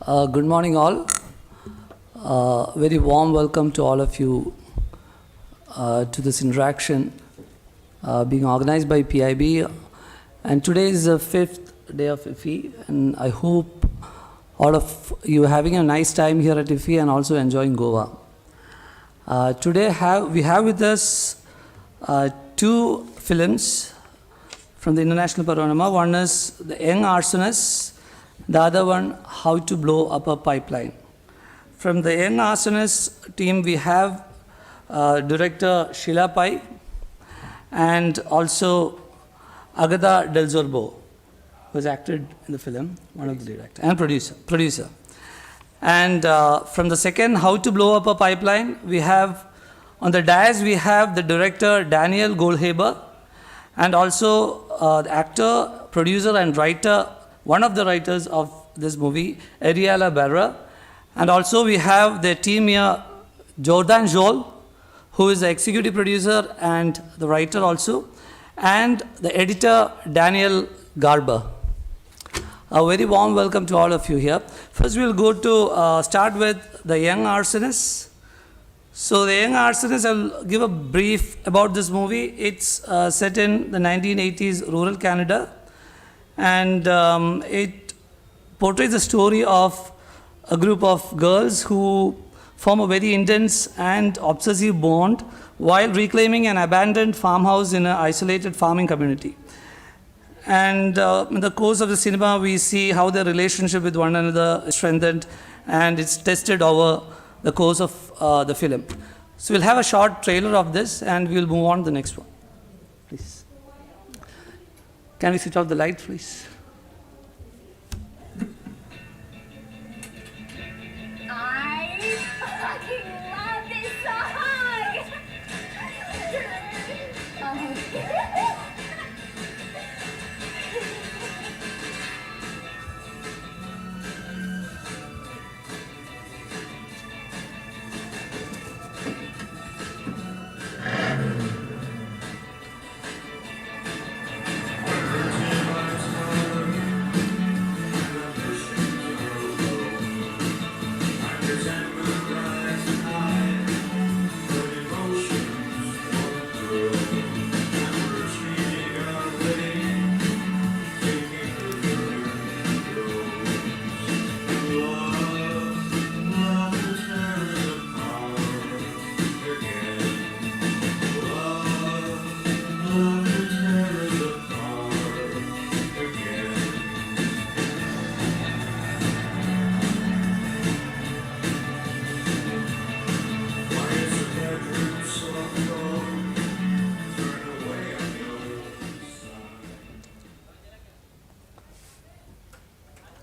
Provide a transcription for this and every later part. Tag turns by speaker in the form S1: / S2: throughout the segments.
S1: Good morning, all. Very warm welcome to all of you to this interaction being organized by PIB. And today is the 5th day of IFFI, and I hope all of you having a nice time here at IFFI and also enjoying Goa. Today we have with us two films from the International Panorama. One is the Young Arsonists, the other one, How to Blow Up a Pipeline. From the Young Arsonists team, we have director Sheila Pai and also Agatha Del Zorbo, who has acted in the film, one of the lead actors, and producer. And from the second, How to Blow Up a Pipeline, we have, on the dais, we have the director Daniel Goldhaber, and also the actor, producer, and writer, one of the writers of this movie, Ariella Barra. And also we have the team here, Sjol, who is the executive producer and the writer also, and the editor, Daniel Garber. A very warm welcome to all of you here. First we'll go to start with the Young Arsonists. So the Young Arsonists, I'll give a brief about this movie. It's set in the 1980s rural Canada, and it portrays the story of a group of girls who form a very intense and obsessive bond while reclaiming an abandoned farmhouse in an isolated farming community. And in the course of the cinema, we see how their relationship with one another is strengthened, and it's tested over the course of the film. So we'll have a short trailer of this, and we'll move on to the next one. Please. Can we switch off the light, please?
S2: I fucking love this song!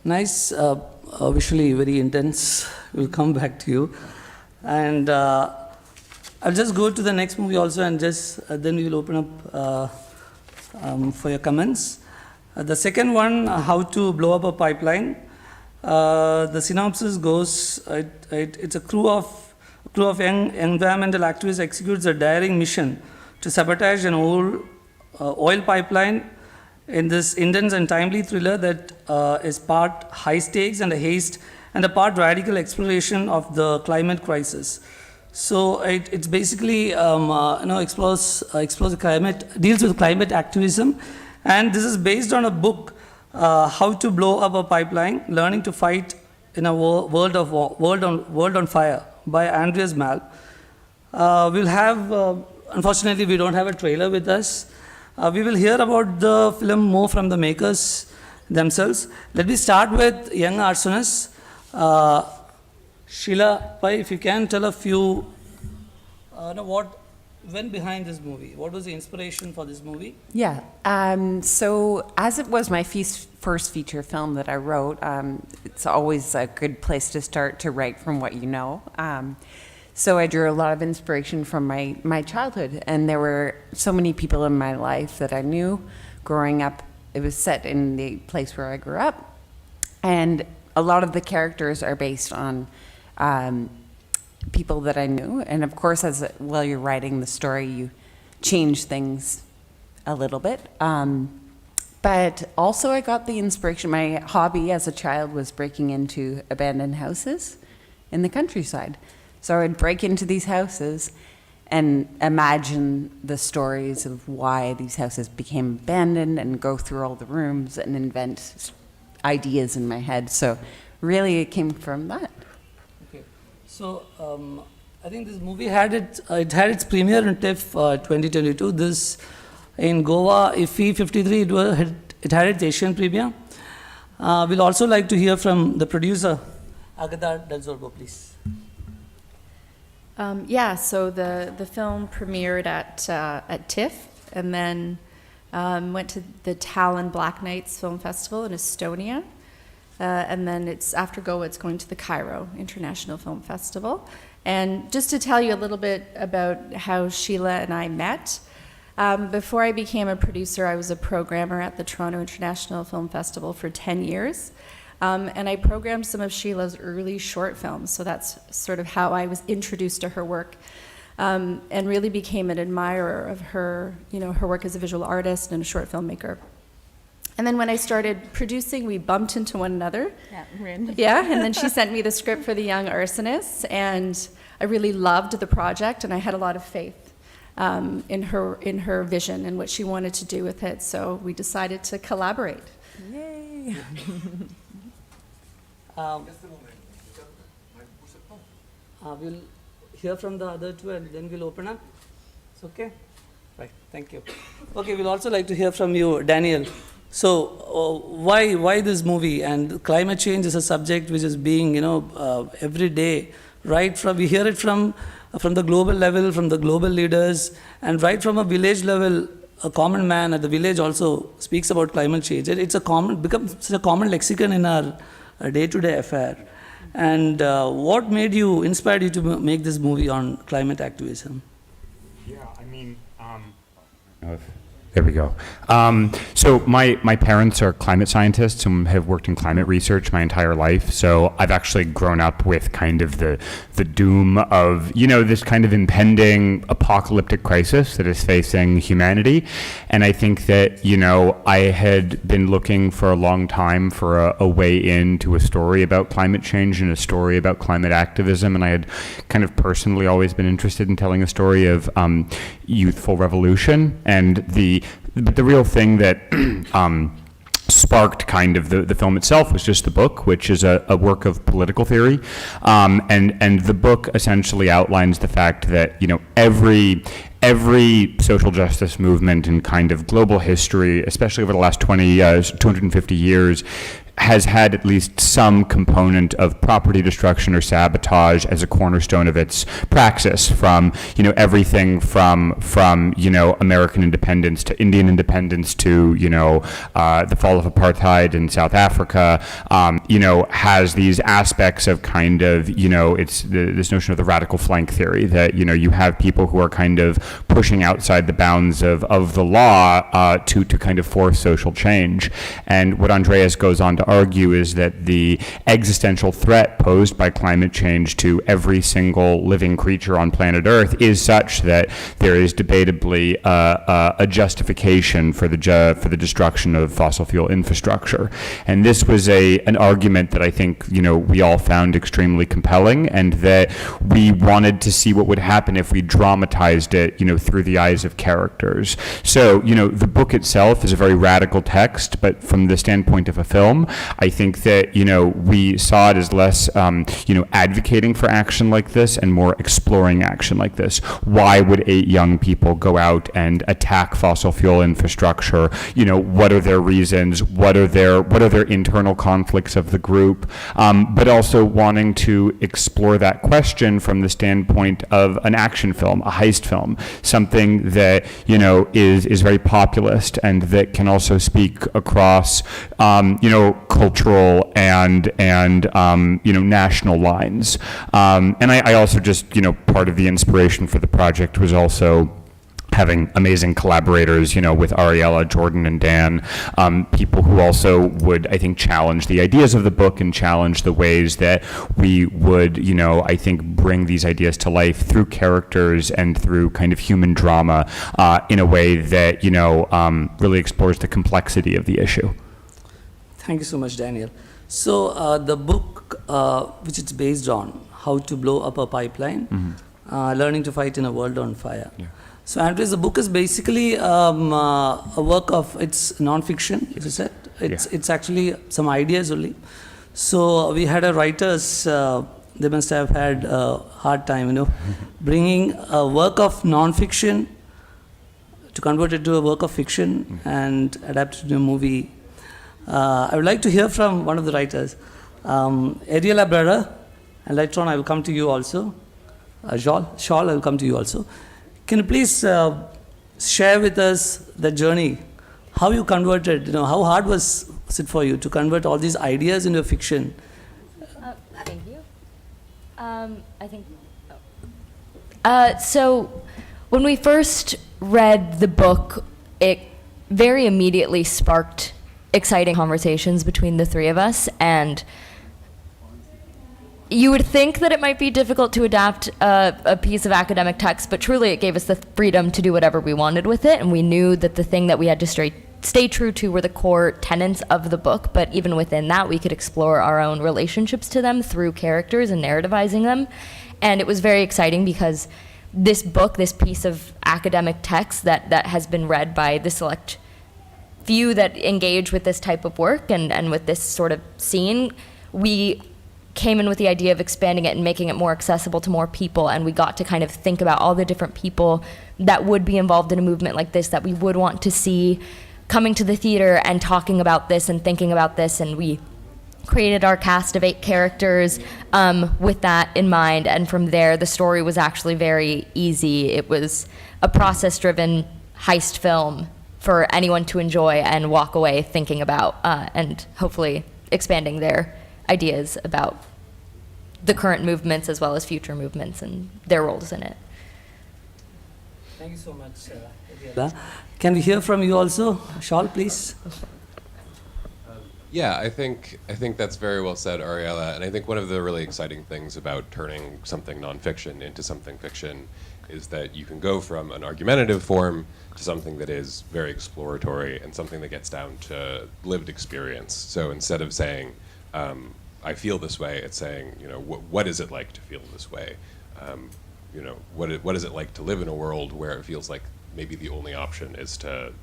S1: Nice, visually very intense. We'll come back to you. And I'll just go to the next movie also, and just then we will open up for your comments. The second one, How to Blow Up a Pipeline. The synopsis goes, it's a crew of young environmental activists executes a daring mission to sabotage an old oil pipeline in this intense and timely thriller that is part high stakes and a haste, and a part radical exploration of the climate crisis. So it's basically explores the climate, deals with climate activism, and this is based on a book, How to Blow Up a Pipeline: Learning to Fight in a World on Fire by Andreas Malm. We'll have, unfortunately, we don't have a trailer with us. We will hear about the film more from the makers themselves. Let me start with Young Arsonists. Sheila Pai, if you can tell a few, what went behind this movie? What was the inspiration for this movie?
S3: Yeah, so as it was my first feature film that I wrote, it's always a good place to start to write from what you know. So I drew a lot of inspiration from my childhood, and there were so many people in my life that I knew growing up. It was set in the place where I grew up, and a lot of the characters are based on people that I knew. And of course, while you're writing the story, you change things a little bit. But also I got the inspiration, my hobby as a child was breaking into abandoned houses in the countryside. So I would break into these houses and imagine the stories of why these houses became abandoned and go through all the rooms and invent ideas in my head. So really it came from that.
S1: Okay. So I think this movie had it had its premiere in TIFF 2022. This in Goa, IFFI 53, it had its Asian premiere. We'll also like to hear from the producer, Agatha Del Zorbo, please.
S4: So the film premiered at TIFF and then went to the Tallinn Black Nights Film Festival in Estonia. And then after Goa, it's going to the Cairo International Film Festival. And just to tell you a little bit about how Sheila and I met, before I became a producer, I was a programmer at the Toronto International Film Festival for 10 years. And I programmed some of Sheila's early short films, so that's sort of how I was introduced to her work, and really became an admirer of her, her work as a visual artist and a short filmmaker. And then when I started producing, we bumped into one another.
S2: Yeah, random.
S4: Yeah, and then she sent me the script for the Young Arsonists, and I really loved the project, and I had a lot of faith in her vision and what she wanted to do with it. So we decided to collaborate.
S3: Yay!
S1: We'll hear from the other two and then we'll open up. It's okay? Right, thank you. Okay, we'll also like to hear from you, Daniel. So why this movie? And climate change is a subject which is being, every day, right from, we hear it from the global level, from the global leaders, and right from a village level, a common man at the village also speaks about climate change. It's becomes a common lexicon in our day-to-day affair. And what inspired you to make this movie on climate activism?
S5: Yeah, I mean, there we go. So my parents are climate scientists and have worked in climate research my entire life. So I've actually grown up with kind of the doom of, this kind of impending apocalyptic crisis that is facing humanity. And I think that, I had been looking for a long time for a way into a story about climate change and a story about climate activism. And I had kind of personally always been interested in telling a story of youthful revolution. And the real thing that sparked kind of the film itself was just the book, which is a work of political theory. And the book essentially outlines the fact that, every social justice movement in kind of global history, especially over the last 250 years, has had at least some component of property destruction or sabotage as a cornerstone of its praxis, from everything from American independence to Indian independence to the fall of apartheid in South Africa, has these aspects of kind of it's this notion of the radical flank theory, that you have people who are kind of pushing outside the bounds of the law to kind of force social change. And what Andreas goes on to argue is that the existential threat posed by climate change to every single living creature on planet Earth is such that there is debatably a justification for the destruction of fossil fuel infrastructure. And this was an argument that I think we all found extremely compelling, and that we wanted to see what would happen if we dramatized it through the eyes of characters. So the book itself is a very radical text, but from the standpoint of a film, I think that, we saw it as less, advocating for action like this and more exploring action like this. Why would 8 young people go out and attack fossil fuel infrastructure? What are their reasons? What are their internal conflicts of the group? But also wanting to explore that question from the standpoint of an action film, a heist film, something that, is very populist and that can also speak across, cultural and national lines. And I also just, part of the inspiration for the project was also having amazing collaborators, with Ariella, Jordan, and Dan, people who also would, I think, challenge the ideas of the book and challenge the ways that we would, I think, bring these ideas to life through characters and through kind of human drama in a way that, really explores the complexity of the issue.
S1: Thank you so much, Daniel. So the book, which it's based on, How to Blow Up a Pipeline, Learning to Fight in a World on Fire.
S5: Yeah.
S1: So Andres, the book is basically a work of, it's non-fiction, as you said. It's actually some ideas only. So we had a writers, they must have had a hard time, bringing a work of non-fiction to convert it to a work of fiction and adapt it to a movie. I would like to hear from one of the writers, Ariella brother, and later on I will come to you also. Sjol, I will come to you also. Can you please share with us the journey, how you converted, how hard was it for you to convert all these ideas into fiction?
S2: Thank you. I think. So, when we first read the book, it very immediately sparked exciting conversations between the three of us, and you would think that it might be difficult to adapt a piece of academic text, but truly it gave us the freedom to do whatever we wanted with it, and we knew that the thing that we had to stay true to were the core tenets of the book, but even within that we could explore our own relationships to them through characters and narrativizing them. And it was very exciting because this book, this piece of academic text that has been read by the select few that engage with this type of work and with this sort of scene, we came in with the idea of expanding it and making it more accessible to more people, and we got to kind of think about all the different people that would be involved in a movement like this that we would want to see coming to the theater and talking about this and thinking about this, and we created our cast of 8 characters with that in mind, and from there the story was actually very easy. It was a process-driven heist film for anyone to enjoy and walk away thinking about and hopefully expanding their ideas about the current movements as well as future movements and their roles in it.
S1: Thank you so much, Ariella. Can we hear from you also? Sjol, please.
S6: Yeah, I think that's very well said, Ariella. And I think one of the really exciting things about turning something nonfiction into something fiction is that you can go from an argumentative form to something that is very exploratory and something that gets down to lived experience. So instead of saying, I feel this way, it's saying, what is it like to feel this way? What is it like to live in a world where it feels like maybe the only option is to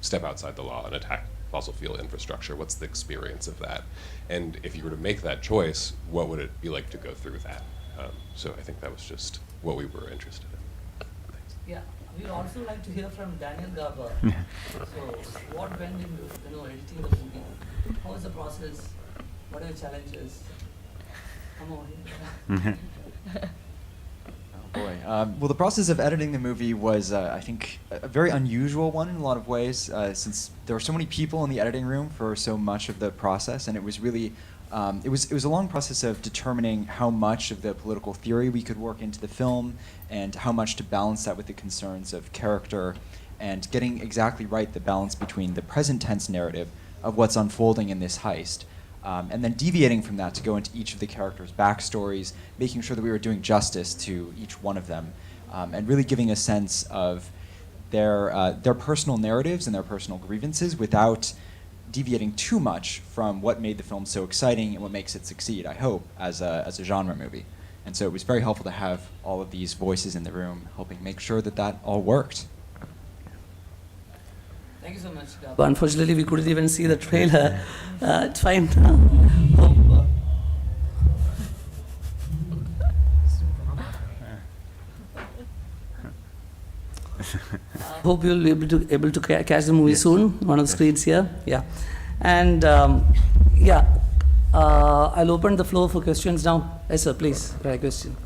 S6: step outside the law and attack fossil fuel infrastructure? What's the experience of that? And if you were to make that choice, what would it be like to go through that? So I think that was just what we were interested in. Thanks.
S1: Yeah, we'd also like to hear from Daniel Garber. So, what went into editing the movie? How was the process? What are the challenges? Come on.
S7: Oh boy. Well, the process of editing the movie was, I think, a very unusual one in a lot of ways, since there were so many people in the editing room for so much of the process, and it was really, it was a long process of determining how much of the political theory we could work into the film, and how much to balance that with the concerns of character, and getting exactly right the balance between the present tense narrative of what's unfolding in this heist. And then deviating from that to go into each of the characters' backstories, making sure that we were doing justice to each one of them, and really giving a sense of their personal narratives and their personal grievances without deviating too much from what made the film so exciting and what makes it succeed, I hope, as a genre movie. And so it was very helpful to have all of these voices in the room helping make sure that that all worked.
S1: Thank you so much, Garber. Unfortunately, we couldn't even see the trailer. It's fine. Hope you'll be able to catch the movie soon. One of the screens here. Yeah, and I'll open the floor for questions now. Yes, sir. Please, a question.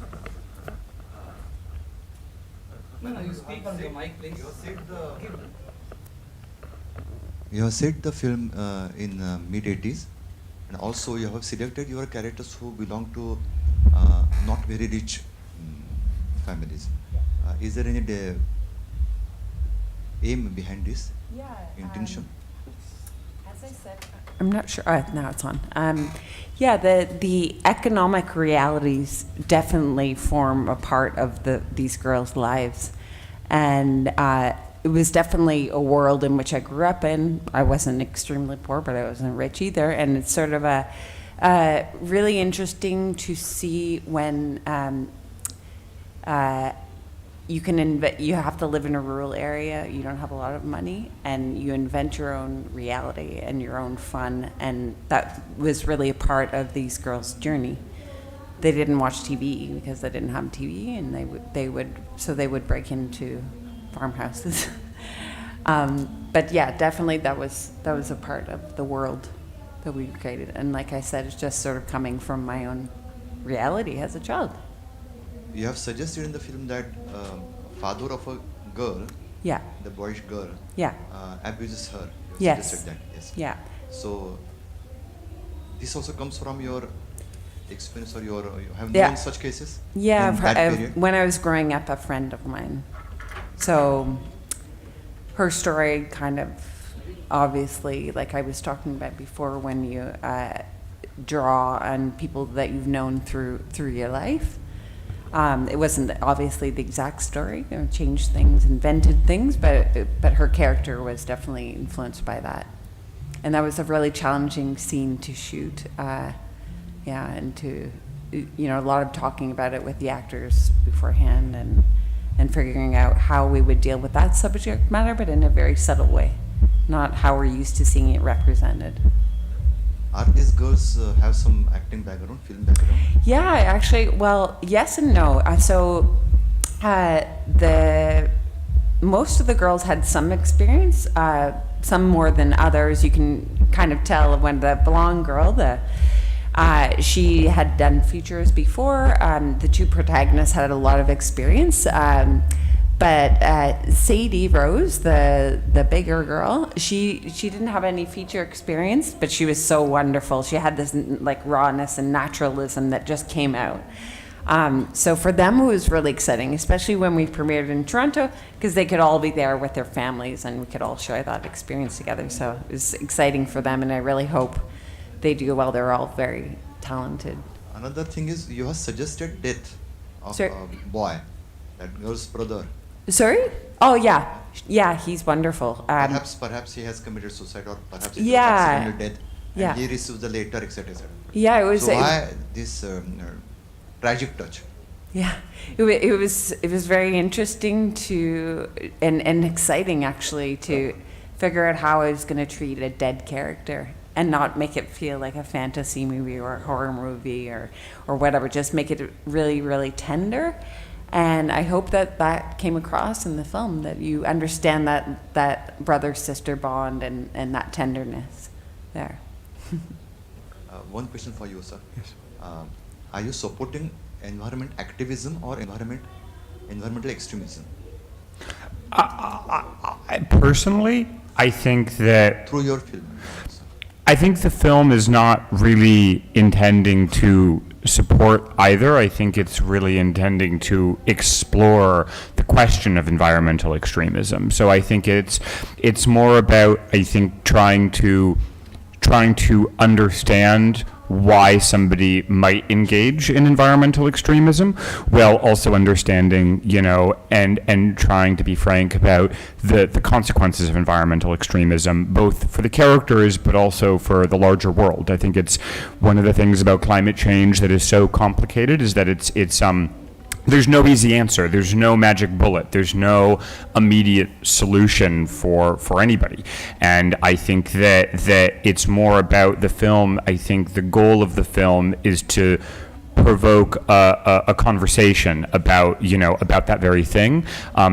S1: No, you speak on your mic, please.
S8: You have set the film in mid-80s, and also you have selected your characters who belong to not very rich families. Is there any aim behind this intention?
S3: As I said, I'm not sure. Now it's on. Yeah, the economic realities definitely form a part of these girls' lives, and it was definitely a world in which I grew up in. I wasn't extremely poor, but I wasn't rich either, and it's sort of a really interesting to see when you have to live in a rural area, you don't have a lot of money, and you invent your own reality and your own fun, and that was really a part of these girls' journey. They didn't watch TV because they didn't have TV, and they would break into farmhouses. But yeah, definitely that was a part of the world that we created, and like I said, it's just sort of coming from my own reality as a child.
S8: You have suggested in the film that father of a girl,
S3: Yeah.
S8: the boyish girl,
S3: Yeah.
S8: abuses her. You have
S3: Yes.
S8: suggested that. Yes.
S3: Yeah.
S8: So this also comes from your experience, or you have
S3: Yeah.
S8: known such cases?
S3: Yeah,
S8: in that period?
S3: when I was growing up, a friend of mine. So her story kind of, obviously, like I was talking about before, when you draw on people that you've known through your life. It wasn't obviously the exact story, changed things, invented things, but her character was definitely influenced by that. And that was a really challenging scene to shoot. And to, a lot of talking about it with the actors beforehand, and figuring out how we would deal with that subject matter, but in a very subtle way, not how we're used to seeing it represented.
S8: Are these girls have some acting background, film background?
S3: Yeah, actually, well, yes and no. Most of the girls had some experience, some more than others. You can kind of tell when the blonde girl, she had done features before. The two protagonists had a lot of experience. But Sadie Rose, the bigger girl, she didn't have any feature experience, but she was so wonderful. She had this like rawness and naturalism that just came out. So for them, it was really exciting, especially when we premiered in Toronto, because they could all be there with their families and we could all share that experience together. So it was exciting for them, and I really hope they do well. They're all very talented.
S8: Another thing is, you have suggested death of
S3: Sir?
S8: a boy, that girl's brother.
S3: Sorry? Oh, yeah. Yeah, he's wonderful.
S8: Perhaps he has committed suicide, or perhaps it was
S3: Yeah.
S8: accidental death, and
S3: Yeah.
S8: he receives the letter, etc. etc.
S3: Yeah, it was.
S8: So why this tragic touch?
S3: Yeah, it was very interesting and exciting actually to figure out how I was going to treat a dead character and not make it feel like a fantasy movie or a horror movie or whatever. Just make it really, really tender. And I hope that came across in the film, that you understand that brother-sister bond and that tenderness there.
S8: One question for you, sir. Yes. Are you supporting environment activism or environmental extremism?
S5: Personally, I think that
S8: Through your film.
S5: I think the film is not really intending to support either. I think it's really intending to explore the question of environmental extremism. So I think it's more about, I think, trying to understand why somebody might engage in environmental extremism, while also understanding, and trying to be frank about the consequences of environmental extremism, both for the characters, but also for the larger world. I think it's one of the things about climate change that is so complicated, is that it's there's no easy answer. There's no magic bullet. There's no immediate solution for anybody. And I think that it's more about the film. I think the goal of the film is to provoke a conversation about that very thing,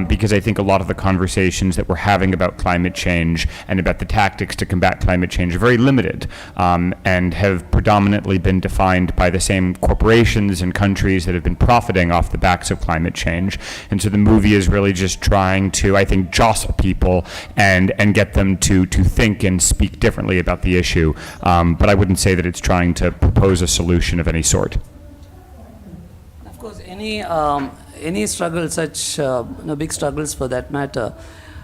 S5: because I think a lot of the conversations that we're having about climate change and about the tactics to combat climate change are very limited, and have predominantly been defined by the same corporations and countries that have been profiting off the backs of climate change. And so the movie is really just trying to, I think, jostle people and get them to think and speak differently about the issue. But I wouldn't say that it's trying to propose a solution of any sort.
S1: Of course, any struggle, such big struggles for that matter,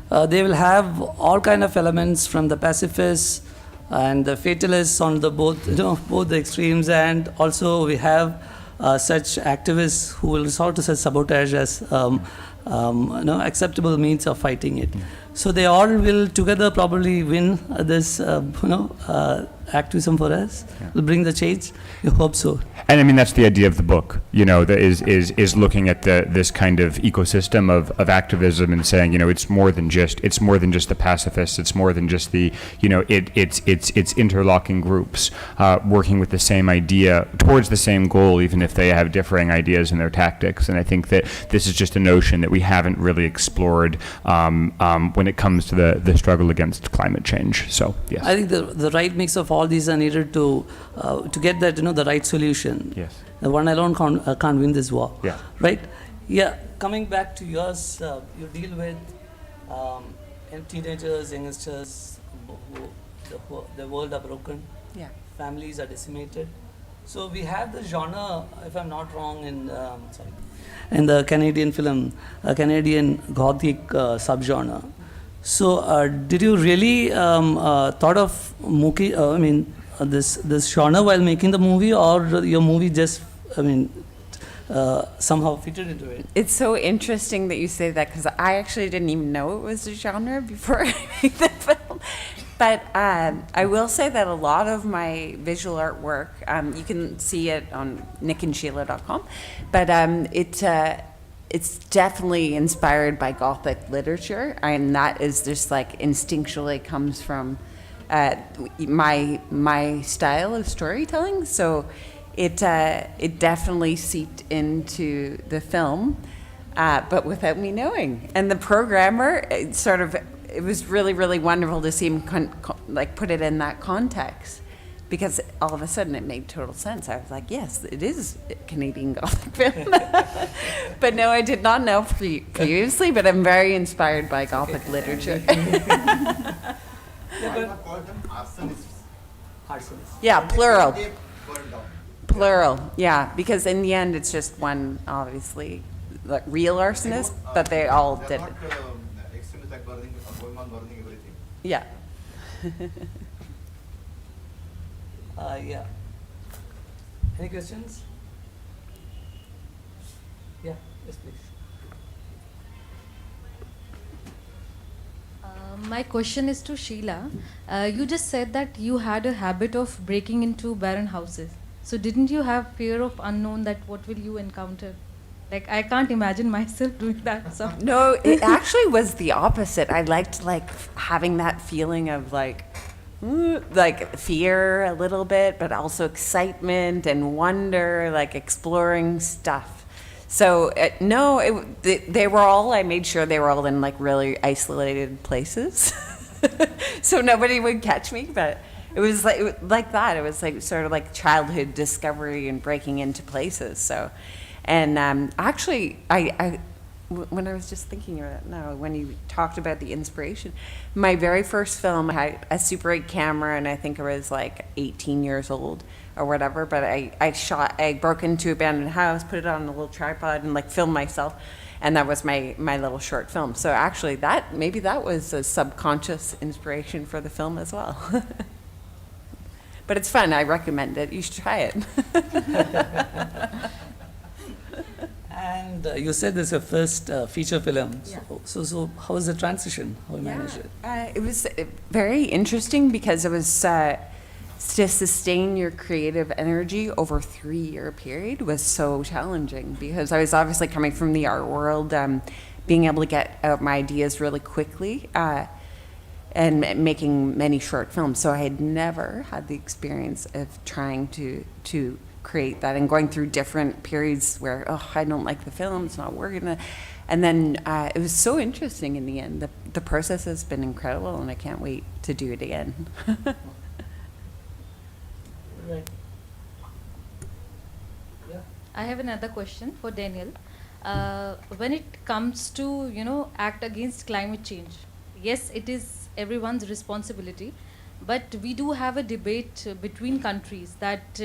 S1: they will have all kind of elements from the pacifists and the fatalists on the both the extremes, and also we have such activists who will resort to such sabotage as acceptable means of fighting it. So they all will together probably win this activism for us. Will bring the change. We hope so.
S5: And I mean, that's the idea of the book, that is looking at this kind of ecosystem of activism and saying, it's more than just the pacifists. It's more than just the, it's interlocking groups working with the same idea towards the same goal, even if they have differing ideas in their tactics. And I think that this is just a notion that we haven't really explored when it comes to the struggle against climate change. So, yes.
S1: I think the right mix of all these are needed to get that the right solution.
S5: Yes.
S1: The one alone can't win this war.
S5: Yeah.
S1: Right. Yeah. Coming back to yours, you deal with teenagers, youngsters. The world are broken.
S3: Yeah.
S1: Families are decimated. So we have the genre, if I'm not wrong, in the Canadian film, Canadian Gothic subgenre. So did you really thought of this genre while making the movie, or your movie just somehow fitted into it?
S3: It's so interesting that you say that, because I actually didn't even know it was a genre before I made the film. But I will say that a lot of my visual artwork, you can see it on nickandsheila.com, but it's definitely inspired by Gothic literature, and that is just like instinctually comes from my style of storytelling. So it definitely seeped into the film, but without me knowing. And the programmer, it was really, really wonderful to see him put it in that context, because all of a sudden it made total sense. I was like, yes, it is a Canadian Gothic film. But no, I did not know previously, but I'm very inspired by Gothic literature.
S8: Call them arsonists.
S3: Yeah, plural.
S8: They burn down.
S3: Plural, yeah, because in the end it's just one, obviously, like real arsonist, but they all
S8: They're
S3: did
S8: not
S3: it.
S8: extremists like burning, going on burning everything.
S3: Yeah.
S1: Yeah. Any questions? Yeah, yes, please.
S9: My question is to Sheila. You just said that you had a habit of breaking into barren houses. So didn't you have fear of unknown, that what will you encounter? Like, I can't imagine myself doing that. So.
S3: No, it actually was the opposite. I liked having that feeling of fear a little bit, but also excitement and wonder, exploring stuff. So they were all, I made sure they were all in really isolated places. So nobody would catch me, but it was like that. It was sort of like childhood discovery and breaking into places. So, and actually, when I was just thinking about it now, when you talked about the inspiration, my very first film, I had a Super 8 camera, and I think I was 18 years old or whatever, but I broke into an abandoned house, put it on a little tripod, and filmed myself, and that was my little short film. So actually maybe that was a subconscious inspiration for the film as well. But it's fun, I recommend it, you should try it.
S1: And you said this is your first feature film.
S3: Yeah.
S1: So how was the transition? How you managed it?
S3: It was very interesting, because it was to sustain your creative energy over a 3-year period was so challenging, because I was obviously coming from the art world, being able to get out my ideas really quickly, and making many short films. So I had never had the experience of trying to create that, and going through different periods where, I don't like the film, it's not working. And then it was so interesting in the end. The process has been incredible, and I can't wait to do it again.
S1: Right. Yeah.
S9: I have another question for Daniel. When it comes to, act against climate change, yes, it is everyone's responsibility, but we do have a debate between countries that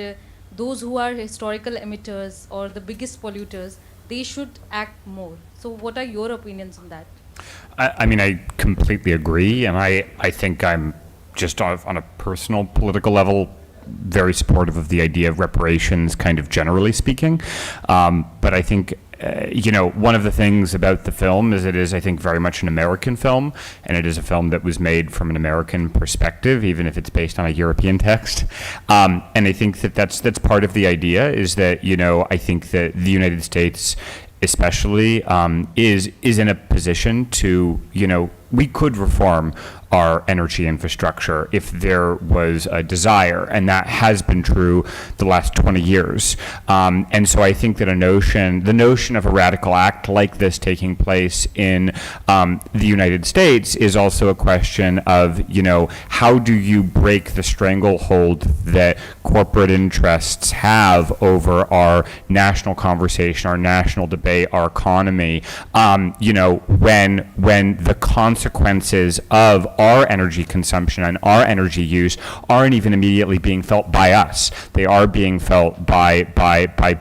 S9: those who are historical emitters or the biggest polluters, they should act more. So what are your opinions on that?
S5: I mean, I completely agree, and I think I'm just on a personal political level very supportive of the idea of reparations, kind of generally speaking. But I think, one of the things about the film is it is, I think, very much an American film, and it is a film that was made from an American perspective, even if it's based on a European text. And I think that's part of the idea, is that, I think that the United States especially is in a position to, we could reform our energy infrastructure if there was a desire, and that has been true the last 20 years. And so I think that the notion of a radical act like this taking place in the United States is also a question of, how do you break the stranglehold that corporate interests have over our national conversation, our national debate, our economy, when the consequences of our energy consumption and our energy use aren't even immediately being felt by us. They are being felt by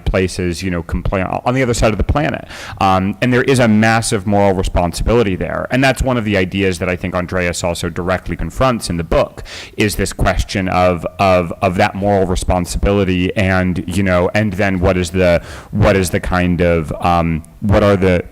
S5: places, on the other side of the planet. And there is a massive moral responsibility there. And that's one of the ideas that I think Andreas also directly confronts in the book, is this question of that moral responsibility, and, and then what are the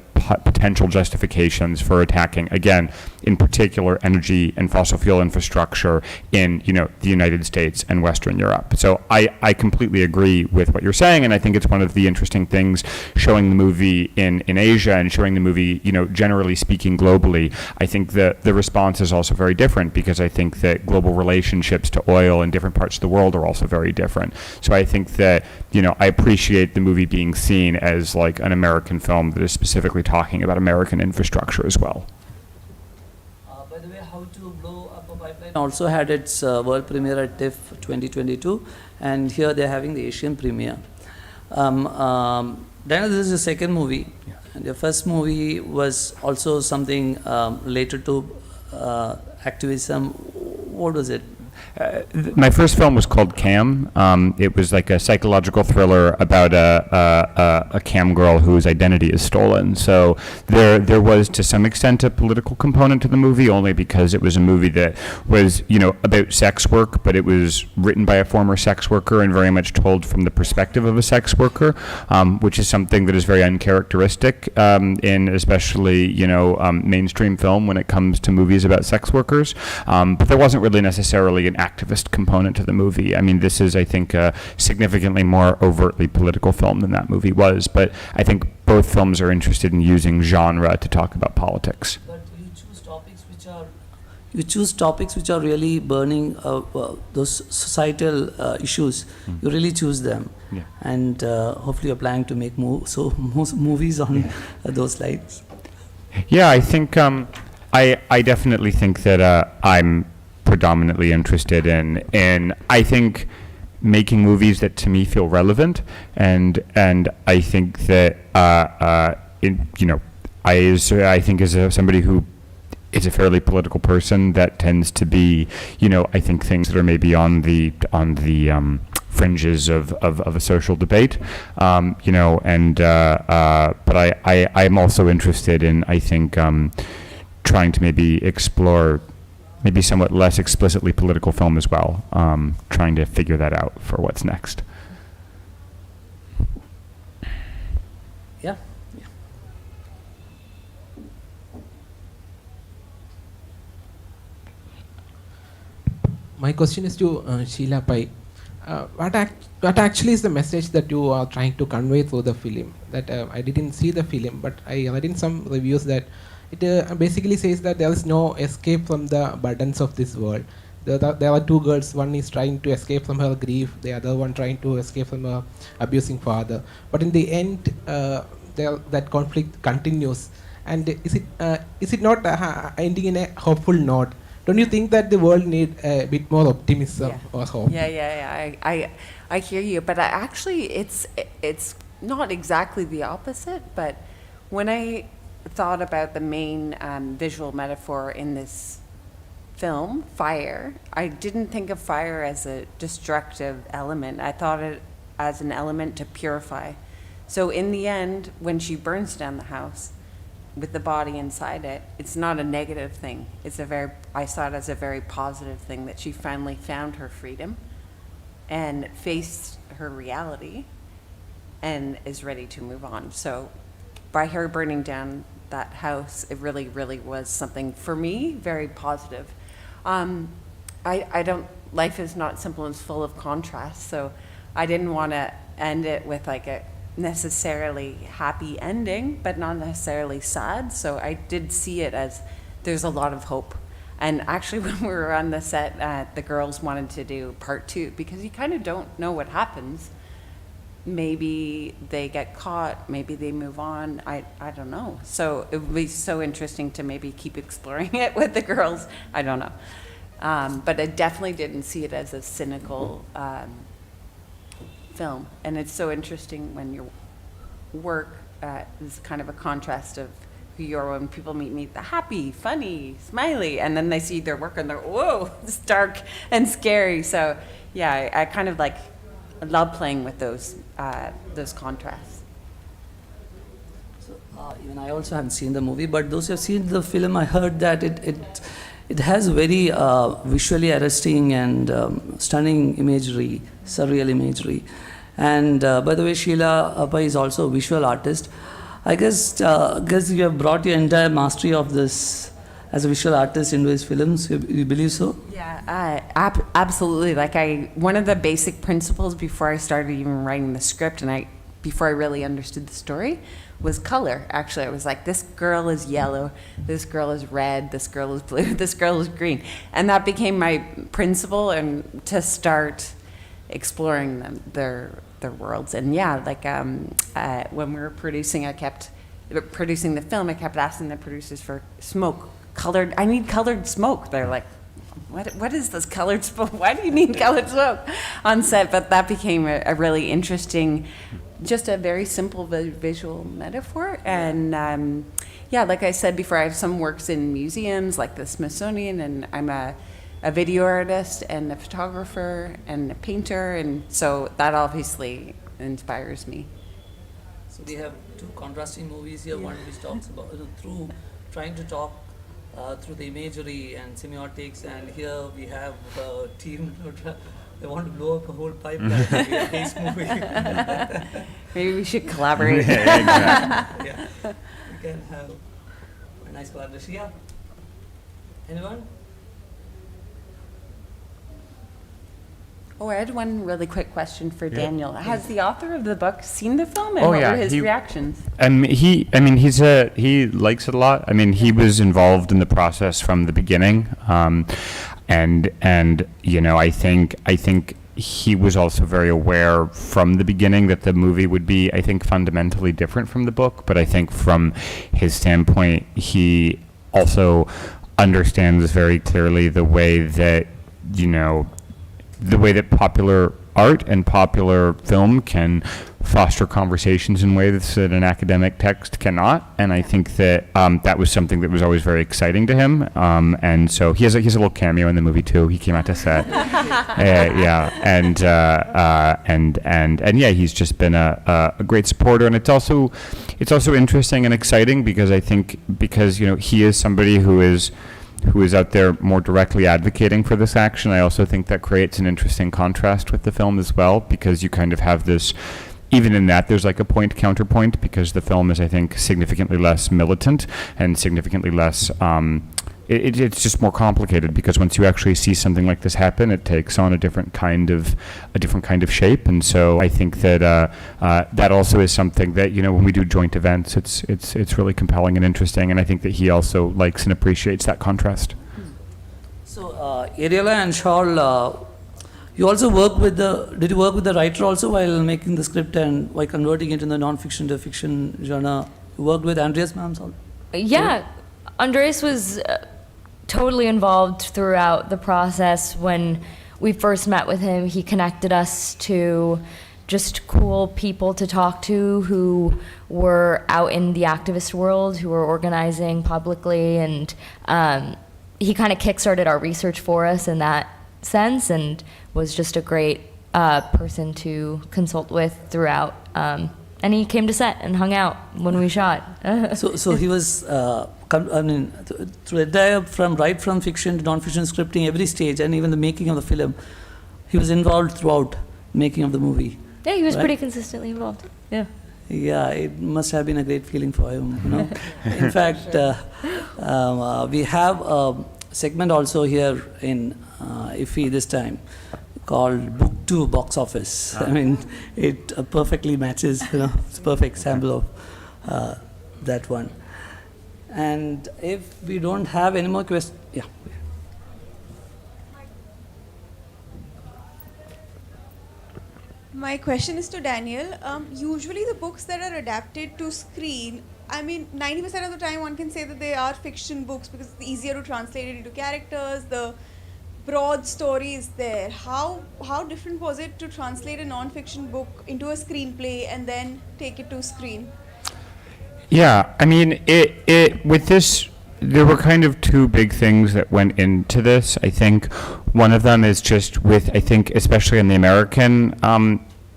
S5: potential justifications for attacking, again, in particular, energy and fossil fuel infrastructure in, the United States and Western Europe. So I completely agree with what you're saying, and I think it's one of the interesting things showing the movie in Asia and showing the movie, generally speaking, globally. I think the response is also very different, because I think that global relationships to oil in different parts of the world are also very different. So I think that, I appreciate the movie being seen as like an American film that is specifically talking about American infrastructure as well.
S1: By the way, How to Blow Up a Pipeline also had its world premiere at TIFF 2022, and here they're having the Asian premiere. Daniel, this is your second movie, and your first movie was also something related to activism. What was it?
S5: My first film was called Cam. It was like a psychological thriller about a cam girl whose identity is stolen. So there was, to some extent, a political component to the movie, only because it was a movie that was, about sex work, but it was written by a former sex worker and very much told from the perspective of a sex worker, which is something that is very uncharacteristic in especially, mainstream film when it comes to movies about sex workers. But there wasn't really necessarily an activist component to the movie. I mean, this is, I think, a significantly more overtly political film than that movie was, but I think both films are interested in using genre to talk about politics.
S1: But you choose topics which are really burning, those societal issues. You really choose them, and hopefully you're planning to make most movies on those lines.
S5: Yeah, I think I definitely think that I'm predominantly interested in I think making movies that to me feel relevant, and I think that I think as somebody who is a fairly political person, that tends to be, I think things that are maybe on the fringes of a social debate, but I'm also interested in, I think, trying to maybe explore maybe somewhat less explicitly political film as well, trying to figure that out for what's next.
S1: Yeah.
S10: My question is to Sheila Pai. What actually is the message that you are trying to convey through the film? That I didn't see the film, but I read in some reviews that it basically says that there is no escape from the burdens of this world. There are two girls. One is trying to escape from her grief. The other one trying to escape from her abusing father. But in the end, that conflict continues. And is it not ending in a hopeful note? Don't you think that the world need a bit more optimism or hope?
S3: Yeah. I hear you, but it's not exactly the opposite. But when I thought about the main visual metaphor in this film, fire, I didn't think of fire as a destructive element. I thought it as an element to purify. So in the end, when she burns down the house, with the body inside it, it's not a negative thing. I saw it as a very positive thing that she finally found her freedom and faced her reality and is ready to move on. So by her burning down that house, it really, really was something for me very positive. Life is not simple and it's full of contrasts, so I didn't want to end it with like a necessarily happy ending, but not necessarily sad. So I did see it as there's a lot of hope. And actually, when we were on the set, the girls wanted to do part 2 because you kind of don't know what happens. Maybe they get caught, maybe they move on. I don't know. So it would be so interesting to maybe keep exploring it with the girls. I don't know. But I definitely didn't see it as a cynical film. And it's so interesting when your work is kind of a contrast of who you are. When people meet me, the happy, funny, smiley, and then they see their work and they're, whoa, it's dark and scary. So yeah, I kind of like love playing with those contrasts.
S1: So, even I also haven't seen the movie, but those who have seen the film, I heard that it has very visually arresting and stunning imagery, surreal imagery. And by the way, Sheila Pai is also a visual artist. I guess you have brought your entire mastery of this as a visual artist into his films. You believe so?
S3: Yeah, absolutely. Like one of the basic principles before I started even writing the script and before I really understood the story was color. Actually, I was like, this girl is yellow, this girl is red, this girl is blue, this girl is green. And that became my principle and to start exploring their worlds. And yeah, like when we were producing, producing the film, I kept asking the producers for smoke. I need colored smoke. They're like, what is this colored smoke? Why do you need colored smoke on set? But that became a really interesting, just a very simple visual metaphor. And yeah, like I said before, I have some works in museums like the Smithsonian, and I'm a video artist and a photographer and a painter, and so that obviously inspires me.
S1: So we have two contrasting movies here, one which talks about through trying to talk through the imagery and semiotics, and here we have a team they want to blow up a whole pipeline to be a case movie.
S3: Maybe we should collaborate.
S5: Yeah, exactly.
S1: Yeah, we can have a nice collaboration. Yeah. Anyone?
S3: Oh, I had one really quick question for
S5: Yeah.
S3: Daniel. Has the author of the book seen the film, and
S5: Oh,
S3: what
S5: yeah,
S3: were his
S5: he-
S3: reactions?
S5: He likes it a lot. I mean, he was involved in the process from the beginning, and you know, I think he was also very aware from the beginning that the movie would be, I think, fundamentally different from the book. But I think from his standpoint, he also understands very clearly the way that, you know, the way that popular art and popular film can foster conversations in ways that an academic text cannot. And I think that that was something that was always very exciting to him. And so he has a little cameo in the movie too. He came out to set. Yeah, and yeah, he's just been a great supporter. And it's also interesting and exciting because you know, he is somebody who is out there more directly advocating for this action. I also think that creates an interesting contrast with the film as well, because you kind of have this, even in that there's like a counterpoint, because the film is, I think, significantly less militant and significantly less, it's just more complicated, because once you actually see something like this happen, it takes on a different kind of shape. And so I think that that also is something that, you know, when we do joint events, it's really compelling and interesting. And I think that he also likes and appreciates that contrast.
S1: So Ariella and Sjol, you also did you work with the writer also while making the script and while converting it in the non-fiction to fiction genre? You worked with Andreas Mamsol?
S2: Yeah, Andreas was totally involved throughout the process. When we first met with him, he connected us to just cool people to talk to who were out in the activist world, who were organizing publicly, and he kind of kickstarted our research for us in that sense, and was just a great person to consult with throughout and he came to set and hung out when we shot.
S1: So he was, right from fiction to non-fiction scripting, every stage, and even the making of the film, he was involved throughout making of the movie.
S2: Yeah, he was
S1: Right.
S2: pretty consistently involved. Yeah.
S1: Yeah, it must have been a great feeling for him, you know. In fact, we have a segment also here in IFFI this time called Book 2 Box Office. I mean, it perfectly matches, you know, it's a perfect sample of that one. And if we don't have any more questions, yeah.
S11: My question is to Daniel. Usually the books that are adapted to screen, I mean, 90% of the time one can say that they are fiction books because it's easier to translate it into characters, the broad story is there. How different was it to translate a non-fiction book into a screenplay and then take it to screen?
S5: Yeah, I mean, it with this, there were kind of two big things that went into this. I think one of them is just with, I think, especially in the American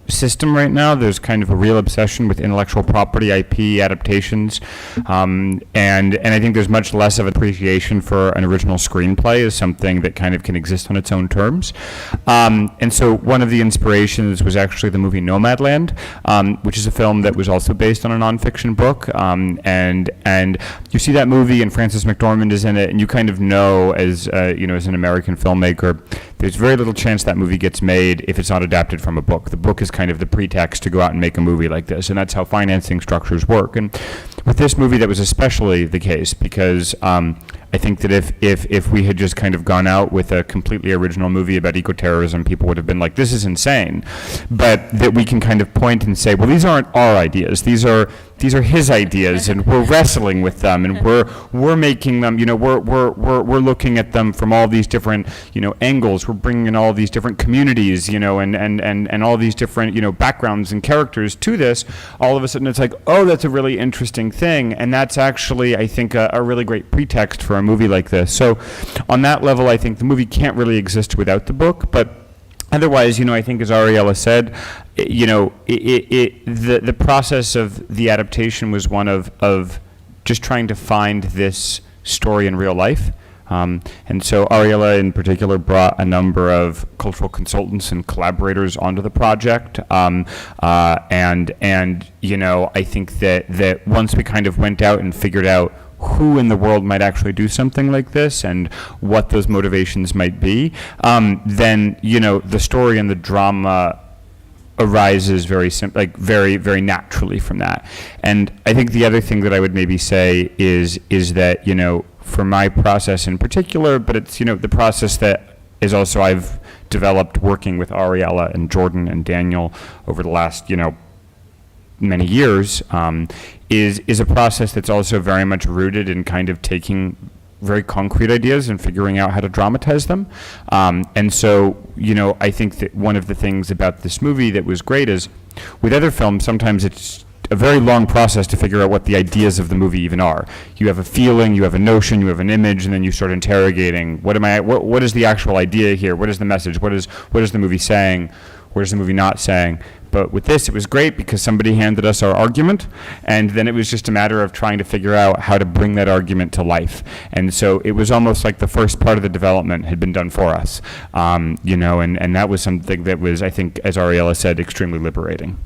S5: system right now, there's kind of a real obsession with intellectual property, IP adaptations, and I think there's much less of appreciation for an original screenplay as something that kind of can exist on its own terms. And so one of the inspirations was actually the movie Nomadland, which is a film that was also based on a nonfiction book, and you see that movie and Frances McDormand is in it, and you kind of know as as an American filmmaker, there's very little chance that movie gets made if it's not adapted from a book. The book is kind of the pretext to go out and make a movie like this, and that's how financing structures work. And with this movie, that was especially the case because I think that if we had just kind of gone out with a completely original movie about eco-terrorism, people would have been like, this is insane. But that we can kind of point and say, well, these aren't our ideas. These are his ideas, and we're wrestling with them, and we're making them. We're looking at them from all these different angles. We're bringing in all these different communities, and all these different backgrounds and characters to this. All of a sudden, it's like, oh, that's a really interesting thing, and that's actually, I think, a really great pretext for a movie like this. So, on that level, I think the movie can't really exist without the book, but. Otherwise, I think as Ariella said, the process of the adaptation was one of just trying to find this story in real life. And so Ariella in particular brought a number of cultural consultants and collaborators onto the project. And I think that once we kind of went out and figured out who in the world might actually do something like this and what those motivations might be, then the story and the drama arises very very naturally from that. And I think the other thing that I would maybe say is that for my process in particular, but it's the process that is also I've developed working with Ariella and Jordan and Daniel over the last many years, is a process that's also very much rooted in kind of taking very concrete ideas and figuring out how to dramatize them. And so, I think that one of the things about this movie that was great is, with other films, sometimes it's a very long process to figure out what the ideas of the movie even are. You have a feeling, you have a notion, you have an image, and then you start interrogating, what is the actual idea here? What is the message? What is the movie saying? What is the movie not saying? But with this, it was great because somebody handed us our argument, and then it was just a matter of trying to figure out how to bring that argument to life. And so it was almost like the first part of the development had been done for us, and that was something that was, I think, as Ariella said, extremely liberating.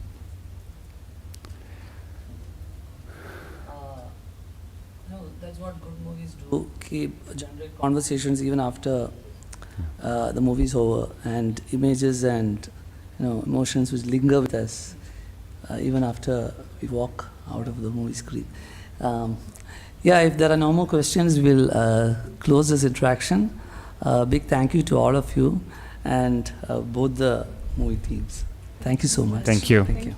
S1: That's what good movies do, generate conversations even after the movie's over, and images and emotions which linger with us even after we walk out of the movie screen. If there are no more questions, we'll close this interaction. Big thank you to all of you and both the movie teams. Thank you so much.
S5: Thank you.
S1: Thank you.